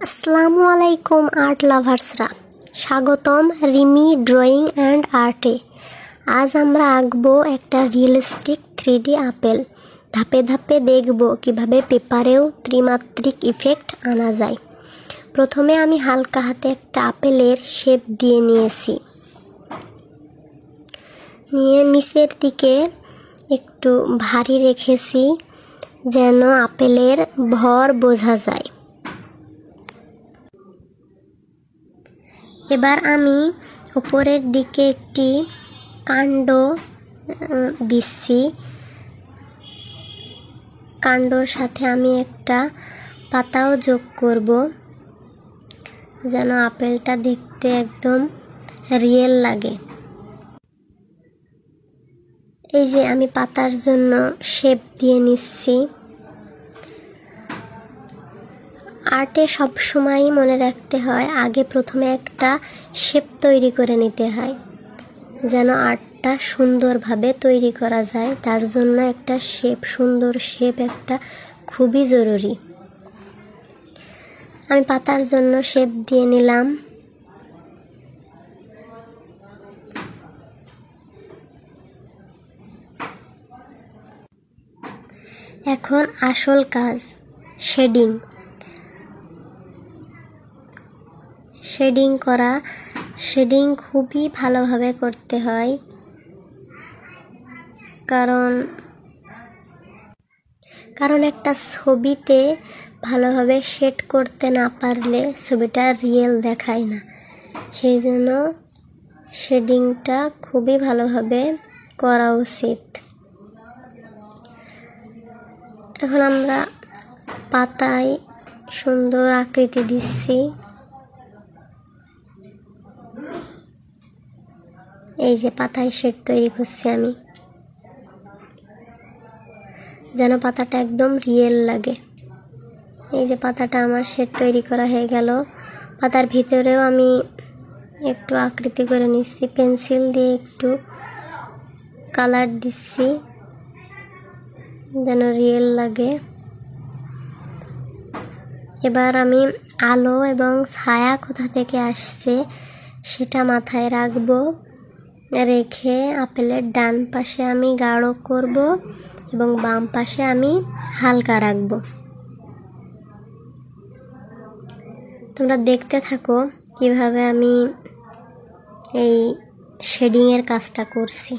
আসসালামু আলাইকুম আর্ট লাভার্সরা, স্বাগতম রিমি ড্রয়িং অ্যান্ড আর্টে। আজ আমরা আঁকবো একটা রিয়েলিস্টিক 3D আপেল। ধাপে ধাপে দেখব কিভাবে পেপারেও ত্রিমাত্রিক ইফেক্ট আনা যায়। প্রথমে আমি হালকা হাতে একটা আপেলের শেপ দিয়ে নিয়েছি। নিচের দিকে একটু ভারী রেখেছি যেন আপেলের ভর বোঝা যায়। এবার আমি উপরের দিকে একটি কাণ্ড দিচ্ছি। কাণ্ডর সাথে আমি একটা পাতাও যোগ করব যেন আপেলটা দেখতে একদম রিয়েল লাগে। এই যে আমি পাতার জন্য শেপ দিয়ে নিচ্ছি। আর্টে সবসময়ই মনে রাখতে হয় আগে প্রথমে একটা শেপ তৈরি করে নিতে হয় যেন আর্টটা সুন্দরভাবে তৈরি করা যায়। তার জন্য একটা সুন্দর শেপ একটা খুবই জরুরি। আমি পাতার জন্য শেপ দিয়ে নিলাম। এখন আসল কাজ, শেডিং করা। শেডিং খুবই ভালোভাবে করতে হয়, কারণ একটা ছবিতে ভালোভাবে শেড করতে না পারলে ছবিটা রিয়েল দেখায় না। সেই জন্য শেডিংটা খুবই ভালোভাবে করা উচিত। এখন আমরা পাতায় সুন্দর আকৃতি দিচ্ছি। এই যে পাতায় শেড তৈরি করছি আমি যেন পাতাটা একদম রিয়েল লাগে। এই যে পাতাটা আমার শেড তৈরি করা হয়ে গেল। পাতার ভিতরেও আমি একটু আকৃতি করে নিচ্ছি, পেন্সিল দিয়ে একটু কালার দিচ্ছি যেন রিয়েল লাগে। এবার আমি আলো এবং ছায়া কোথা থেকে আসছে সেটা মাথায় রাখবো। রেখে আপেলের ডান পাশে আমি গাঢ় করব এবং বাম পাশে আমি হালকা রাখব। তোমরা দেখতে থাকো কিভাবে আমি এই শেডিংয়ের কাজটা করছি।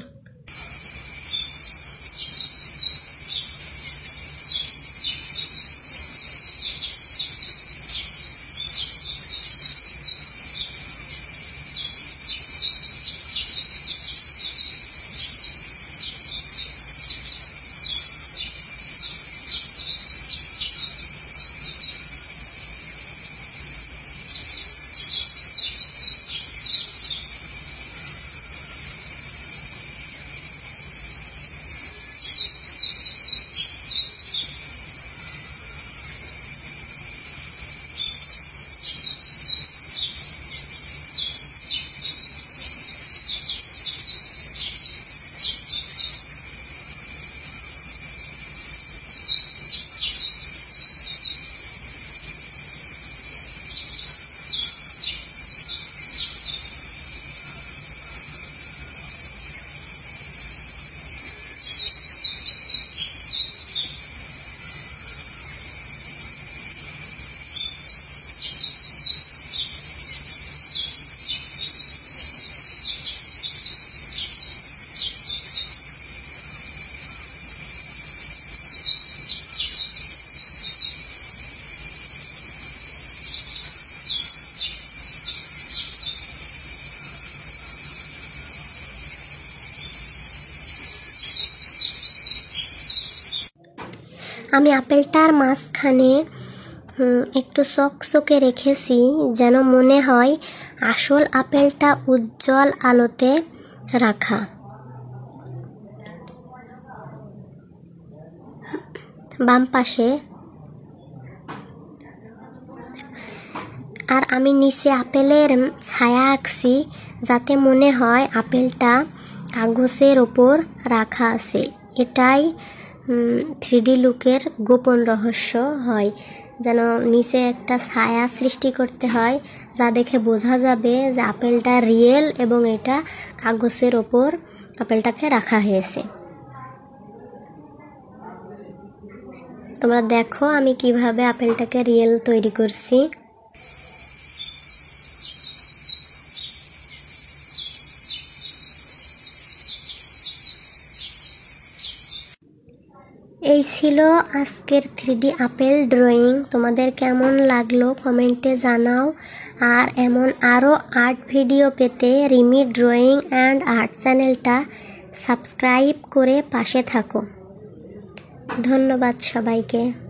আমি আপেলটার মাঝখানে একটু চকচকে রেখেছি যেন মনে হয় আসল আপেলটা উজ্জ্বল আলোতে রাখা। বাম পাশে আর আমি নিচে আপেলের ছায়া আঁকছি যাতে মনে হয় আপেলটা কাগজের ওপর রাখা আছে। এটাই 3D লুকের গোপন রহস্য হয়। যেন নিচে একটা ছায়া সৃষ্টি করতে হয়, যা দেখে বোঝা যাবে যে আপেলটা রিয়েল এবং এটা কাগজের ওপর আপেলটাকে রাখা হয়েছে। তোমরা দেখো আমি কিভাবে আপেলটাকে রিয়েল তৈরি করছি। এই ছিল আজকের 3D আপেল ড্রয়িং। তোমাদের কেমন লাগলো কমেন্টে জানাও। আর এমন আরও আর্ট ভিডিও পেতে রিমি ড্রয়িং অ্যান্ড আর্ট চ্যানেলটা সাবস্ক্রাইব করে পাশে থাকো। ধন্যবাদ সবাইকে।